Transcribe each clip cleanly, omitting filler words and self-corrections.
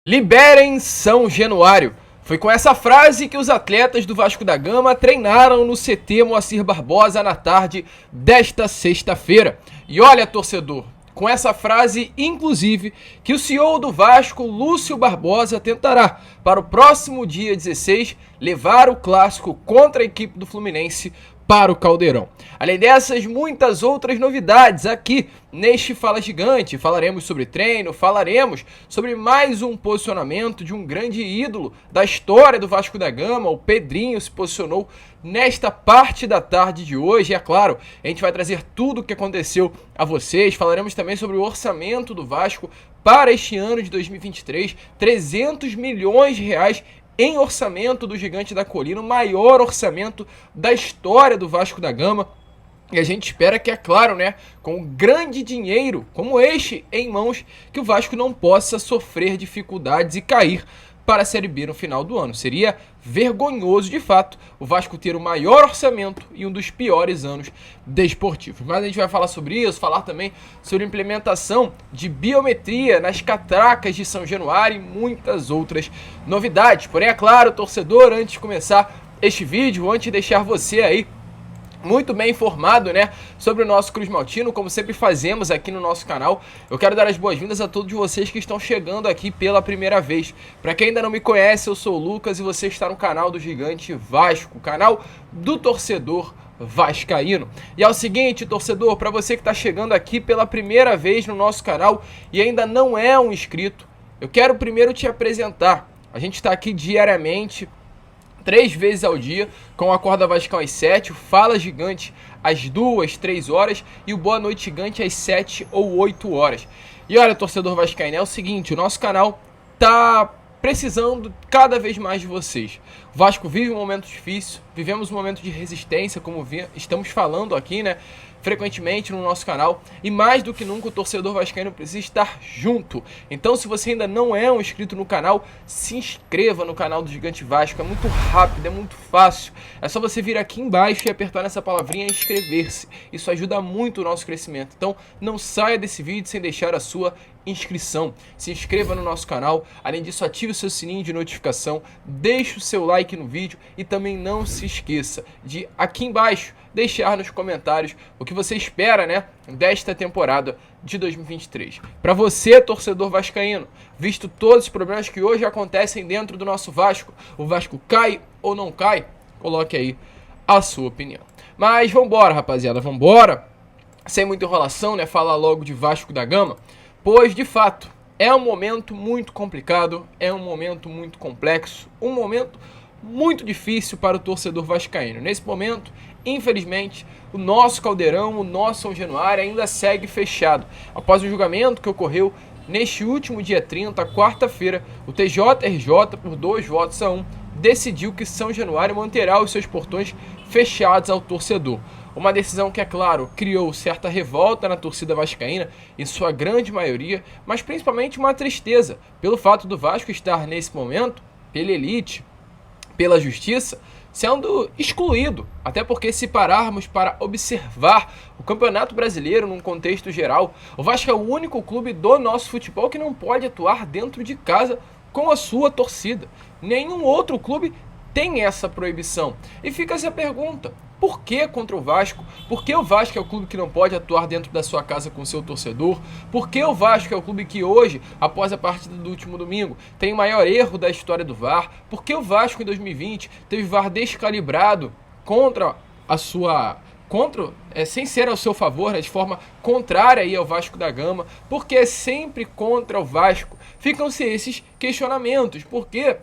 Liberem São Januário. Foi com essa frase que os atletas do Vasco da Gama treinaram no CT Moacir Barbosa na tarde desta sexta-feira. E olha, torcedor, com essa frase, inclusive, que o CEO do Vasco, Lúcio Barbosa, tentará, para o próximo dia 16, levar o clássico contra a equipe do Fluminense para o Caldeirão. Além dessas, muitas outras novidades aqui neste Fala Gigante. Falaremos sobre treino, falaremos sobre mais um posicionamento de um grande ídolo da história do Vasco da Gama. O Pedrinho se posicionou nesta parte da tarde de hoje. E é claro, a gente vai trazer tudo o que aconteceu a vocês. Falaremos também sobre o orçamento do Vasco para este ano de 2023. 300 milhões de reais em orçamento do Gigante da Colina, o maior orçamento da história do Vasco da Gama. E a gente espera que, é claro, né, com um grande dinheiro como este em mãos, que o Vasco não possa sofrer dificuldades e cair para a Série B no final do ano. Seria vergonhoso, de fato, o Vasco ter o maior orçamento e um dos piores anos desportivos. Mas a gente vai falar sobre isso, falar também sobre a implementação de biometria nas catracas de São Januário e muitas outras novidades. Porém, é claro, torcedor, antes de começar este vídeo, antes de deixar você aí muito bem informado, né, sobre o nosso Cruz Maltino, como sempre fazemos aqui no nosso canal, eu quero dar as boas-vindas a todos vocês que estão chegando aqui pela primeira vez. Para quem ainda não me conhece, eu sou o Lucas e você está no canal do Gigante Vasco, canal do torcedor vascaíno. E é o seguinte, torcedor, para você que está chegando aqui pela primeira vez no nosso canal e ainda não é um inscrito, eu quero primeiro te apresentar. A gente está aqui diariamente, 3 vezes ao dia, com o Acorda Vascão às 7, o Fala Gigante às 2, 3 horas e o Boa Noite Gigante às 7 ou 8 horas. E olha, torcedor vascaíno, é o seguinte, o nosso canal tá precisando cada vez mais de vocês. O Vasco vive um momento difícil, vivemos um momento de resistência, como estamos falando aqui, né, frequentemente no nosso canal, e mais do que nunca o torcedor vascaíno precisa estar junto. Então, se você ainda não é um inscrito no canal, se inscreva no canal do Gigante Vasco. É muito rápido, é muito fácil. É só você vir aqui embaixo e apertar nessa palavrinha inscrever-se. Isso ajuda muito o nosso crescimento. Então, não saia desse vídeo sem deixar a sua inscrição. Se inscreva no nosso canal. Além disso, ative o seu sininho de notificação, deixe o seu like no vídeo e também não se esqueça de aqui embaixo deixar nos comentários o que você espera, né, desta temporada de 2023. Para você, torcedor vascaíno, visto todos os problemas que hoje acontecem dentro do nosso Vasco, o Vasco cai ou não cai? Coloque aí a sua opinião. Mas vambora, rapaziada, vambora. Sem muita enrolação, né, falar logo de Vasco da Gama, pois de fato é um momento muito complicado, é um momento muito complexo, um momento muito difícil para o torcedor vascaíno. Nesse momento, infelizmente, o nosso Caldeirão, o nosso São Januário ainda segue fechado. Após o julgamento que ocorreu neste último dia 30, quarta-feira, o TJRJ, por 2-1, decidiu que São Januário manterá os seus portões fechados ao torcedor. Uma decisão que, é claro, criou certa revolta na torcida vascaína, em sua grande maioria, mas principalmente uma tristeza pelo fato do Vasco estar nesse momento, pela elite, pela justiça, sendo excluído. Até porque, se pararmos para observar o Campeonato Brasileiro num contexto geral, o Vasco é o único clube do nosso futebol que não pode atuar dentro de casa com a sua torcida. Nenhum outro clube tem essa proibição. E fica-se a pergunta: por que contra o Vasco? Por que o Vasco é o clube que não pode atuar dentro da sua casa com seu torcedor? Por que o Vasco é o clube que hoje, após a partida do último domingo, tem o maior erro da história do VAR? Por que o Vasco em 2020 teve VAR descalibrado contra a sua... sem ser ao seu favor, né, de forma contrária aí ao Vasco da Gama? Porque é sempre contra o Vasco. Ficam-se esses questionamentos. Por quê?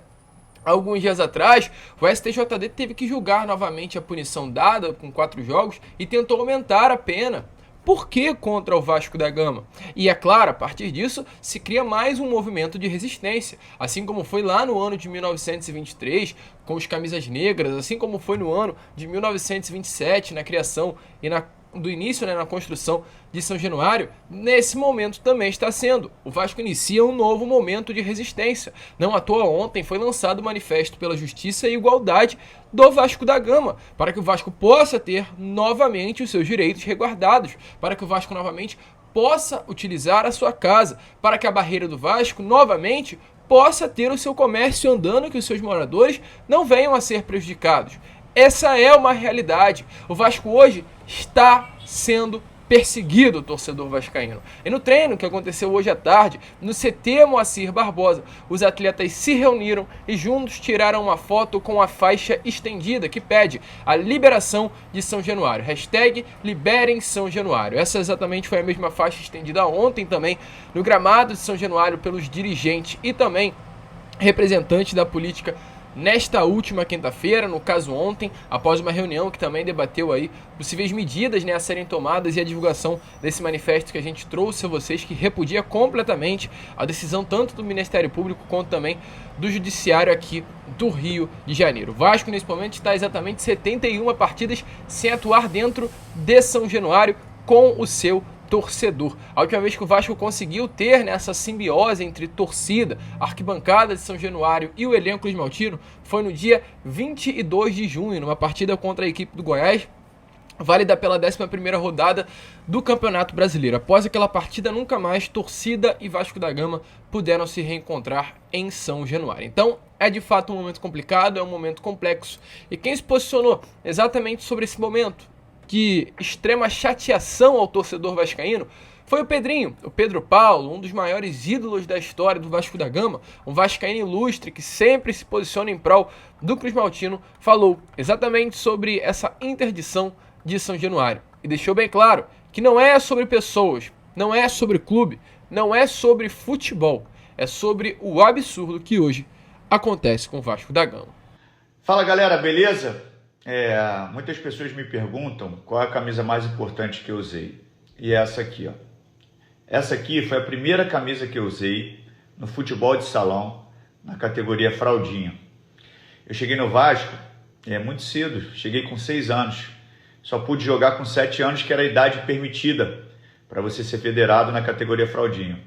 Alguns dias atrás, o STJD teve que julgar novamente a punição dada com 4 jogos e tentou aumentar a pena. Por que contra o Vasco da Gama? E é claro, a partir disso, se cria mais um movimento de resistência, assim como foi lá no ano de 1923, com os camisas negras, assim como foi no ano de 1927, na criação e do início, né, na construção de São Januário. Nesse momento também está sendo. O Vasco inicia um novo momento de resistência. Não à toa, ontem foi lançado o Manifesto pela Justiça e Igualdade do Vasco da Gama, para que o Vasco possa ter novamente os seus direitos resguardados, para que o Vasco novamente possa utilizar a sua casa, para que a barreira do Vasco novamente possa ter o seu comércio andando, que os seus moradores não venham a ser prejudicados. Essa é uma realidade. O Vasco hoje está sendo perseguido, torcedor vascaíno. E no treino que aconteceu hoje à tarde, no CT Moacir Barbosa, os atletas se reuniram e juntos tiraram uma foto com a faixa estendida que pede a liberação de São Januário. Hashtag Liberem São Januário. Essa exatamente foi a mesma faixa estendida ontem também no gramado de São Januário pelos dirigentes e também representantes da política nesta última quinta-feira, no caso ontem, após uma reunião que também debateu aí possíveis medidas, né, a serem tomadas e a divulgação desse manifesto que a gente trouxe a vocês, que repudia completamente a decisão tanto do Ministério Público quanto também do Judiciário aqui do Rio de Janeiro. O Vasco nesse momento está exatamente 71 partidas sem atuar dentro de São Januário com o seu torcedor. A última vez que o Vasco conseguiu ter nessa simbiose entre torcida, arquibancada de São Januário e o elenco esmaltino foi no dia 22 de junho, numa partida contra a equipe do Goiás, válida pela 11ª rodada do Campeonato Brasileiro. Após aquela partida, nunca mais torcida e Vasco da Gama puderam se reencontrar em São Januário. Então, é de fato um momento complicado, é um momento complexo. E quem se posicionou exatamente sobre esse momento, que extrema chateação ao torcedor vascaíno, foi o Pedrinho, o Pedro Paulo, um dos maiores ídolos da história do Vasco da Gama, um vascaíno ilustre que sempre se posiciona em prol do Cruz Maltino, falou exatamente sobre essa interdição de São Januário e deixou bem claro que não é sobre pessoas, não é sobre clube, não é sobre futebol, é sobre o absurdo que hoje acontece com o Vasco da Gama. Fala galera, beleza? Muitas pessoas me perguntam qual é a camisa mais importante que eu usei. E é essa aqui, ó. Essa aqui foi a primeira camisa que eu usei no futebol de salão, na categoria fraldinha. Eu cheguei no Vasco muito cedo, cheguei com 6 anos. Só pude jogar com 7 anos, que era a idade permitida para você ser federado na categoria fraldinha.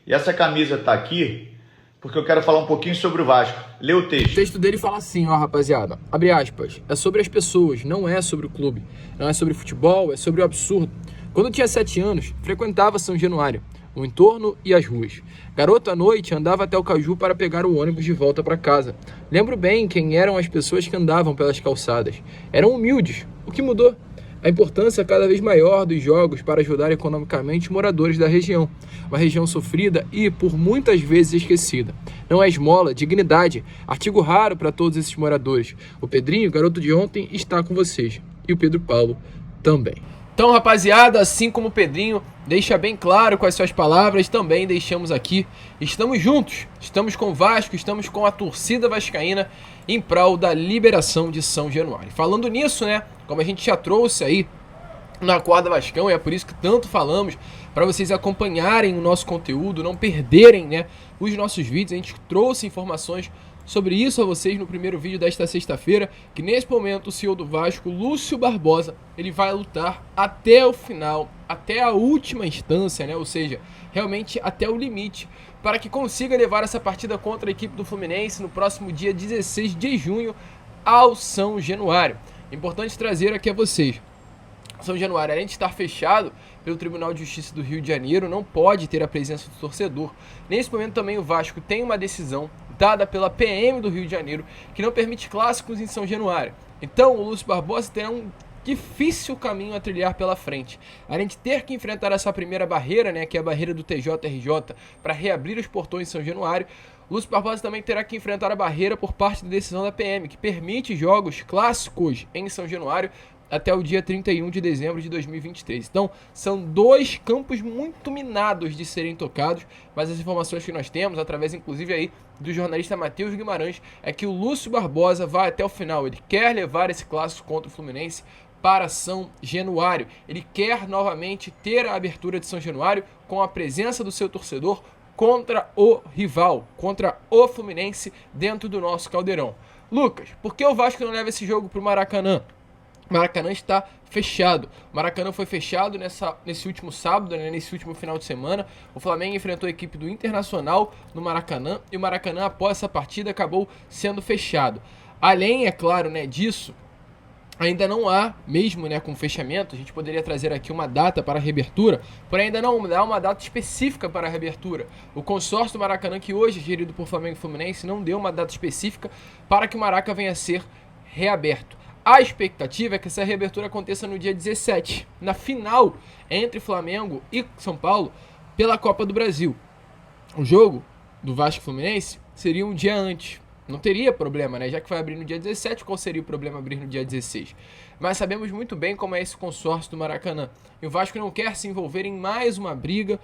E essa camisa tá aqui porque eu quero falar um pouquinho sobre o Vasco. Lê o texto. O texto dele fala assim, ó, rapaziada, abre aspas, é sobre as pessoas, não é sobre o clube, não é sobre futebol, é sobre o absurdo. Quando eu tinha 7 anos, frequentava São Januário, o entorno e as ruas. Garoto à noite andava até o Caju para pegar o ônibus de volta para casa. Lembro bem quem eram as pessoas que andavam pelas calçadas. Eram humildes. O que mudou? A importância cada vez maior dos jogos para ajudar economicamente moradores da região. Uma região sofrida e, por muitas vezes, esquecida. Não é esmola, dignidade, artigo raro para todos esses moradores. O Pedrinho, garoto de ontem, está com vocês. E o Pedro Paulo também. Então, rapaziada, assim como o Pedrinho deixa bem claro com as suas palavras, também deixamos aqui. Estamos juntos, estamos com o Vasco, estamos com a torcida vascaína em prol da liberação de São Januário. Falando nisso, né, como a gente já trouxe aí na Acorda Vascão, e é por isso que tanto falamos, para vocês acompanharem o nosso conteúdo, não perderem, né, os nossos vídeos. A gente trouxe informações sobre isso a vocês no primeiro vídeo desta sexta-feira, que nesse momento o CEO do Vasco, Lúcio Barbosa, ele vai lutar até o final, até a última instância, né? Ou seja, realmente até o limite, para que consiga levar essa partida contra a equipe do Fluminense no próximo dia 16 de junho ao São Januário. Importante trazer aqui a vocês, São Januário, além de estar fechado pelo Tribunal de Justiça do Rio de Janeiro, não pode ter a presença do torcedor. Nesse momento também o Vasco tem uma decisão dada pela PM do Rio de Janeiro que não permite clássicos em São Januário. Então o Lúcio Barbosa terá um difícil caminho a trilhar pela frente. Além de ter que enfrentar essa primeira barreira, né, que é a barreira do TJRJ, para reabrir os portões em São Januário, Lúcio Barbosa também terá que enfrentar a barreira por parte da decisão da PM, que permite jogos clássicos em São Januário até o dia 31 de dezembro de 2023. Então, são dois campos muito minados de serem tocados, mas as informações que nós temos, através inclusive aí do jornalista Matheus Guimarães, é que o Lúcio Barbosa vai até o final. Ele quer levar esse clássico contra o Fluminense para São Januário. Ele quer novamente ter a abertura de São Januário com a presença do seu torcedor contra o rival, contra o Fluminense dentro do nosso Caldeirão. Lucas, por que o Vasco não leva esse jogo para o Maracanã? Maracanã está fechado. Maracanã foi fechado nesse último sábado, né, nesse último final de semana. O Flamengo enfrentou a equipe do Internacional no Maracanã e o Maracanã, após essa partida, acabou sendo fechado. Além, é claro, né, disso, Ainda não há, mesmo né, com o fechamento, a gente poderia trazer aqui uma data para a reabertura, porém ainda não há uma data específica para a reabertura. O consórcio do Maracanã, que hoje é gerido por Flamengo e Fluminense, não deu uma data específica para que o Maraca venha a ser reaberto. A expectativa é que essa reabertura aconteça no dia 17, na final entre Flamengo e São Paulo pela Copa do Brasil. O jogo do Vasco e Fluminense seria um dia antes. Não teria problema, né? Já que vai abrir no dia 17, qual seria o problema abrir no dia 16? Mas sabemos muito bem como é esse consórcio do Maracanã. E o Vasco não quer se envolver em mais uma briga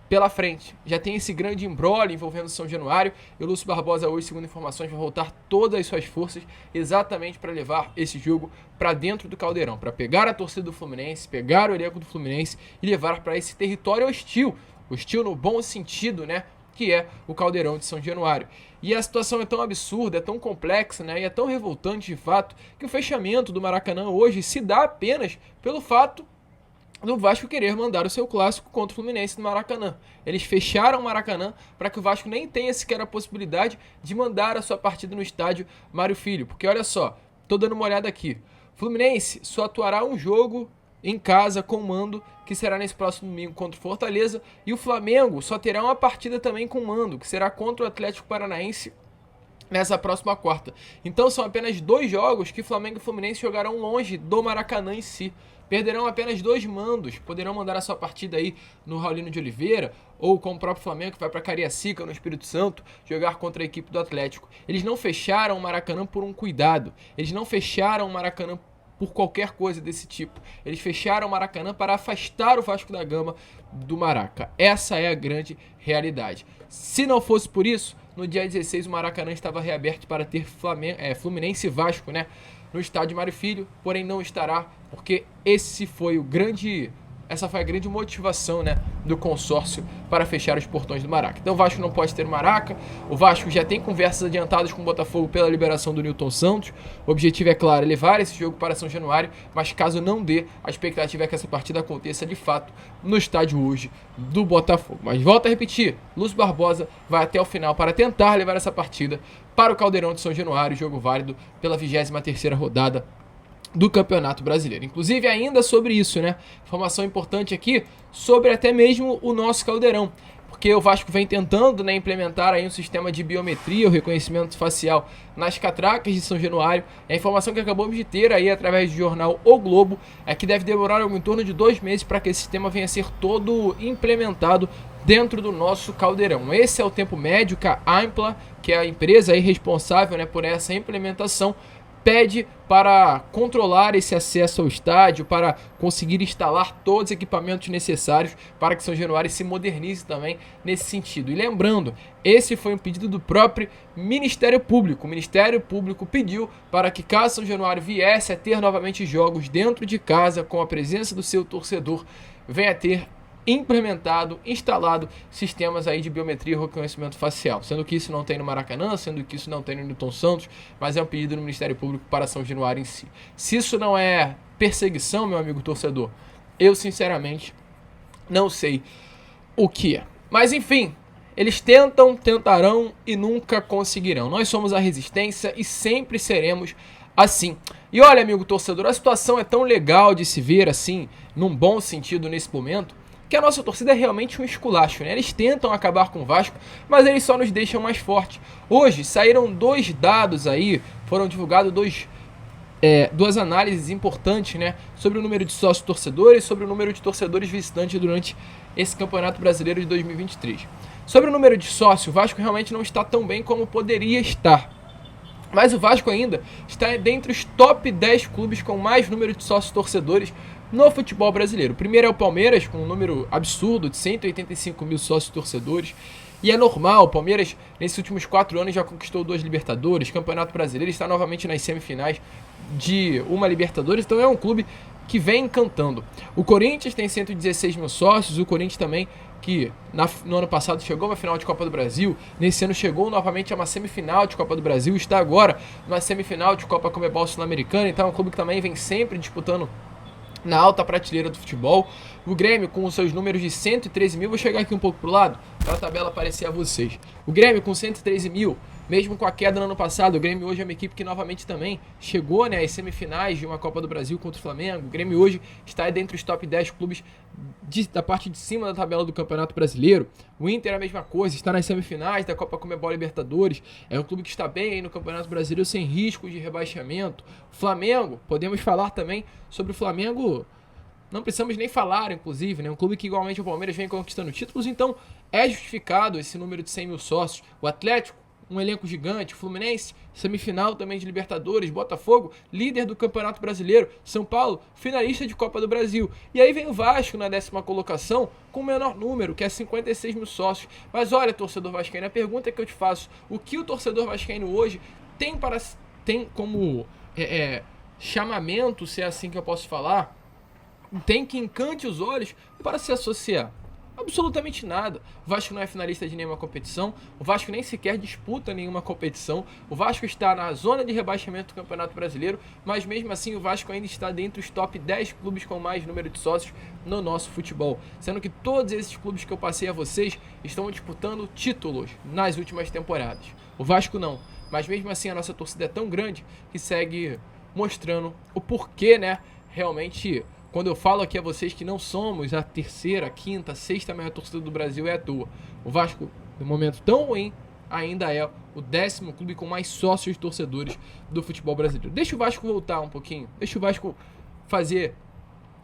pela frente. Já tem esse grande imbróglio envolvendo São Januário. E o Lúcio Barbosa hoje, segundo informações, vai voltar todas as suas forças exatamente para levar esse jogo para dentro do Caldeirão. Para pegar a torcida do Fluminense, pegar o elenco do Fluminense e levar para esse território hostil. Hostil no bom sentido, né? Que é o Caldeirão de São Januário. E a situação é tão absurda, é tão complexa, né, e é tão revoltante de fato, que o fechamento do Maracanã hoje se dá apenas pelo fato do Vasco querer mandar o seu clássico contra o Fluminense no Maracanã. Eles fecharam o Maracanã para que o Vasco nem tenha sequer a possibilidade de mandar a sua partida no estádio Mário Filho. Porque olha só, tô dando uma olhada aqui. Fluminense só atuará um jogo em casa com mando, que será nesse próximo domingo contra o Fortaleza, e o Flamengo só terá uma partida também com mando, que será contra o Atlético Paranaense nessa próxima quarta. Então são apenas 2 jogos que Flamengo e Fluminense jogarão longe do Maracanã em si. Perderão apenas 2 mandos, poderão mandar a sua partida aí no Raulino de Oliveira, ou com o próprio Flamengo que vai para Cariacica, no Espírito Santo, jogar contra a equipe do Atlético. Eles não fecharam o Maracanã por um cuidado, eles não fecharam o Maracanã por qualquer coisa desse tipo. Eles fecharam o Maracanã para afastar o Vasco da Gama do Maraca. Essa é a grande realidade. Se não fosse por isso, no dia 16 o Maracanã estava reaberto para ter Fluminense e Vasco, né, no estádio Mário Filho, porém não estará, porque essa foi a grande motivação, né, do consórcio para fechar os portões do Maraca. Então o Vasco não pode ter o Maraca, o Vasco já tem conversas adiantadas com o Botafogo pela liberação do Nilton Santos. O objetivo é, claro, levar esse jogo para São Januário, mas caso não dê, a expectativa é que essa partida aconteça de fato no estádio hoje do Botafogo. Mas volto a repetir, Lúcio Barbosa vai até o final para tentar levar essa partida para o Caldeirão de São Januário, jogo válido pela 23ª rodada do Campeonato Brasileiro. Inclusive, ainda sobre isso, né? Informação importante aqui sobre até mesmo o nosso Caldeirão, porque o Vasco vem tentando, né, implementar aí um sistema de biometria, o reconhecimento facial nas catracas de São Januário. A informação que acabamos de ter aí através do jornal O Globo é que deve demorar algo em torno de 2 meses para que esse sistema venha a ser todo implementado dentro do nosso Caldeirão. Esse é o tempo médio que a Ampla, que é a empresa aí responsável, né, por essa implementação, pede para controlar esse acesso ao estádio, para conseguir instalar todos os equipamentos necessários para que São Januário se modernize também nesse sentido. E lembrando, esse foi um pedido do próprio Ministério Público. O Ministério Público pediu para que, caso São Januário viesse a ter novamente jogos dentro de casa, com a presença do seu torcedor, venha a ter implementado, instalado sistemas aí de biometria e reconhecimento facial, sendo que isso não tem no Maracanã, sendo que isso não tem no Nilton Santos, mas é um pedido do Ministério Público para São Januário em si. Se isso não é perseguição, meu amigo torcedor, eu sinceramente não sei o que é. Mas enfim, eles tentarão e nunca conseguirão. Nós somos a resistência e sempre seremos assim. E olha, amigo torcedor, a situação é tão legal de se ver assim, num bom sentido nesse momento, que a nossa torcida é realmente um esculacho, né? Eles tentam acabar com o Vasco, mas eles só nos deixam mais fortes. Hoje saíram 2 dados aí, foram divulgados duas análises importantes, né, sobre o número de sócios torcedores e sobre o número de torcedores visitantes durante esse Campeonato Brasileiro de 2023. Sobre o número de sócios, o Vasco realmente não está tão bem como poderia estar. Mas o Vasco ainda está dentre os top 10 clubes com mais número de sócios torcedores no futebol brasileiro. O primeiro é o Palmeiras, com um número absurdo de 185 mil sócios torcedores. E é normal, o Palmeiras, nesses últimos 4 anos, já conquistou 2 Libertadores, Campeonato Brasileiro, está novamente nas semifinais de uma Libertadores, então é um clube que vem encantando. O Corinthians tem 116 mil sócios, o Corinthians também, que no ano passado chegou a uma final de Copa do Brasil, nesse ano chegou novamente a uma semifinal de Copa do Brasil, está agora na semifinal de Copa Comebol Sul-Americana, então é um clube que também vem sempre disputando na alta prateleira do futebol. O Grêmio, com os seus números de 113 mil, vou chegar aqui um pouco pro lado, para a tabela aparecer a vocês. O Grêmio, com 113 mil Mesmo com a queda no ano passado, o Grêmio hoje é uma equipe que novamente também chegou, né, às semifinais de uma Copa do Brasil contra o Flamengo. O Grêmio hoje está dentro dos top 10 clubes da parte de cima da tabela do Campeonato Brasileiro. O Inter é a mesma coisa, está nas semifinais da Copa Conmebol Libertadores. É um clube que está bem aí no Campeonato Brasileiro sem risco de rebaixamento. O Flamengo, podemos falar também sobre o Flamengo. Não precisamos nem falar, inclusive, né? Um clube que igualmente o Palmeiras vem conquistando títulos, então é justificado esse número de 100 mil sócios. O Atlético, um elenco gigante, Fluminense, semifinal também de Libertadores, Botafogo, líder do Campeonato Brasileiro, São Paulo, finalista de Copa do Brasil. E aí vem o Vasco na 10ª colocação com o menor número, que é 56 mil sócios. Mas olha, torcedor vascaíno, a pergunta que eu te faço, o que o torcedor vascaíno hoje tem como chamamento, se é assim que eu posso falar, tem que encante os olhos para se associar? Absolutamente nada. O Vasco não é finalista de nenhuma competição, o Vasco nem sequer disputa nenhuma competição, o Vasco está na zona de rebaixamento do Campeonato Brasileiro, mas mesmo assim o Vasco ainda está dentro dos top 10 clubes com mais número de sócios no nosso futebol, sendo que todos esses clubes que eu passei a vocês estão disputando títulos nas últimas temporadas. O Vasco não, mas mesmo assim a nossa torcida é tão grande que segue mostrando o porquê, né, realmente. Quando eu falo aqui a vocês que não somos a terceira, quinta, sexta maior torcida do Brasil, é à toa. O Vasco, no momento tão ruim, ainda é o 10º clube com mais sócios torcedores do futebol brasileiro. Deixa o Vasco voltar um pouquinho, deixa o Vasco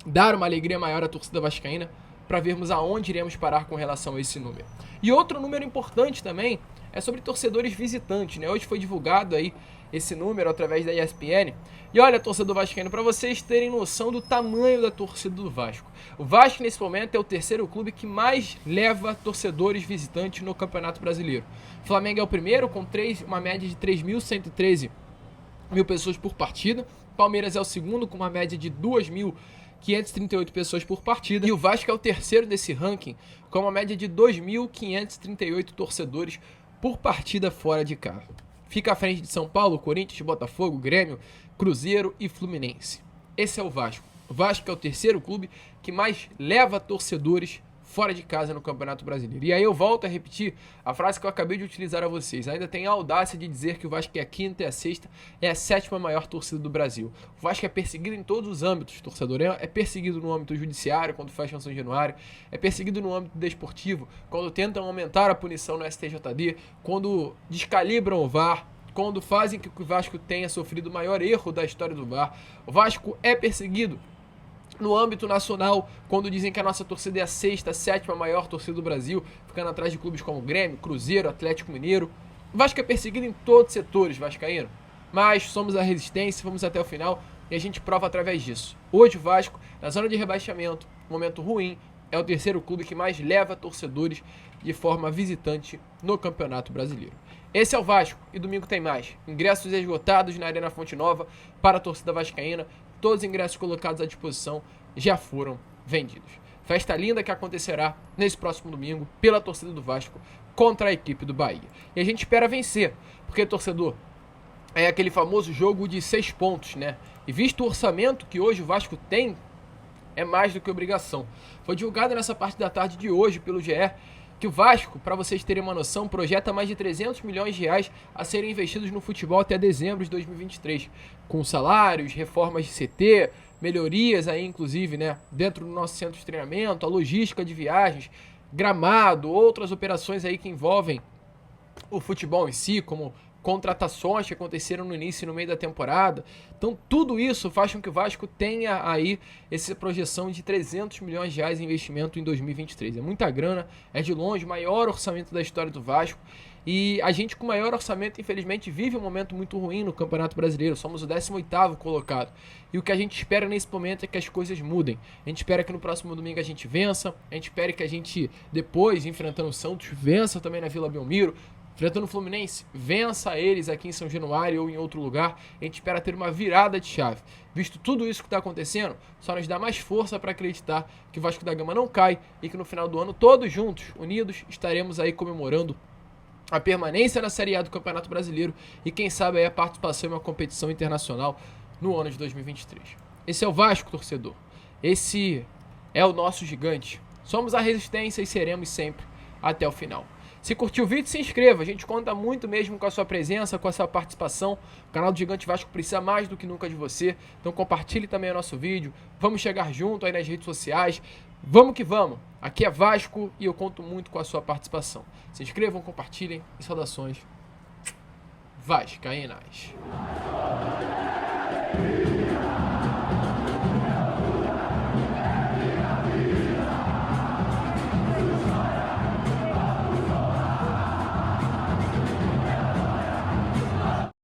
dar uma alegria maior à torcida vascaína, para vermos aonde iremos parar com relação a esse número. E outro número importante também é sobre torcedores visitantes, né? Hoje foi divulgado aí esse número através da ESPN. E olha, torcedor vascaíno, para vocês terem noção do tamanho da torcida do Vasco. O Vasco, nesse momento, é o terceiro clube que mais leva torcedores visitantes no Campeonato Brasileiro. O Flamengo é o primeiro, com uma média de 3.113 mil pessoas por partida. Palmeiras é o segundo, com uma média de 2.538 pessoas por partida. E o Vasco é o terceiro desse ranking, com uma média de 2.538 torcedores por partida fora de casa. Fica à frente de São Paulo, Corinthians, Botafogo, Grêmio, Cruzeiro e Fluminense. Esse é o Vasco. O Vasco é o terceiro clube que mais leva torcedores fora de casa no Campeonato Brasileiro. E aí eu volto a repetir a frase que eu acabei de utilizar a vocês. Ainda tem a audácia de dizer que o Vasco é a quinta, é a sexta, é a 7ª maior torcida do Brasil. O Vasco é perseguido em todos os âmbitos, torcedor. É perseguido no âmbito judiciário, quando fecham São Januário. É perseguido no âmbito desportivo, quando tentam aumentar a punição no STJD, quando descalibram o VAR, quando fazem que o Vasco tenha sofrido o maior erro da história do VAR. O Vasco é perseguido no âmbito nacional, quando dizem que a nossa torcida é a 6ª, 7ª maior torcida do Brasil, ficando atrás de clubes como Grêmio, Cruzeiro, Atlético Mineiro. O Vasco é perseguido em todos os setores, vascaíno. Mas somos a resistência, vamos até o final e a gente prova através disso. Hoje o Vasco, na zona de rebaixamento, momento ruim, é o terceiro clube que mais leva torcedores de forma visitante no Campeonato Brasileiro. Esse é o Vasco e domingo tem mais. Ingressos esgotados na Arena Fonte Nova para a torcida vascaína. Todos os ingressos colocados à disposição já foram vendidos. Festa linda que acontecerá nesse próximo domingo pela torcida do Vasco contra a equipe do Bahia. E a gente espera vencer, porque, torcedor, é aquele famoso jogo de 6 pontos, né? E visto o orçamento que hoje o Vasco tem, é mais do que obrigação. Foi divulgado nessa parte da tarde de hoje pelo GE que o Vasco, para vocês terem uma noção, projeta mais de 300 milhões de reais a serem investidos no futebol até dezembro de 2023, com salários, reformas de CT, melhorias aí inclusive, né, dentro do nosso centro de treinamento, a logística de viagens, gramado, outras operações aí que envolvem o futebol em si, como contratações que aconteceram no início e no meio da temporada. Então tudo isso faz com que o Vasco tenha aí essa projeção de 300 milhões de reais em investimento em 2023. É muita grana, é de longe o maior orçamento da história do Vasco. E a gente com o maior orçamento, infelizmente, vive um momento muito ruim no Campeonato Brasileiro. Somos o 18º colocado. E o que a gente espera nesse momento é que as coisas mudem. A gente espera que no próximo domingo a gente vença. A gente espera que a gente, depois, enfrentando o Santos, vença também na Vila Belmiro. Enfrentando o Fluminense, vença eles aqui em São Januário ou em outro lugar. A gente espera ter uma virada de chave. Visto tudo isso que está acontecendo, só nos dá mais força para acreditar que o Vasco da Gama não cai e que no final do ano, todos juntos, unidos, estaremos aí comemorando a permanência na Série A do Campeonato Brasileiro e quem sabe aí a participação em uma competição internacional no ano de 2023. Esse é o Vasco, torcedor. Esse é o nosso gigante. Somos a resistência e seremos sempre até o final. Se curtiu o vídeo, se inscreva. A gente conta muito mesmo com a sua presença, com a sua participação. O canal do Gigante Vasco precisa mais do que nunca de você. Então compartilhe também o nosso vídeo. Vamos chegar junto aí nas redes sociais. Vamos que vamos. Aqui é Vasco e eu conto muito com a sua participação. Se inscrevam, compartilhem e saudações vascaínas.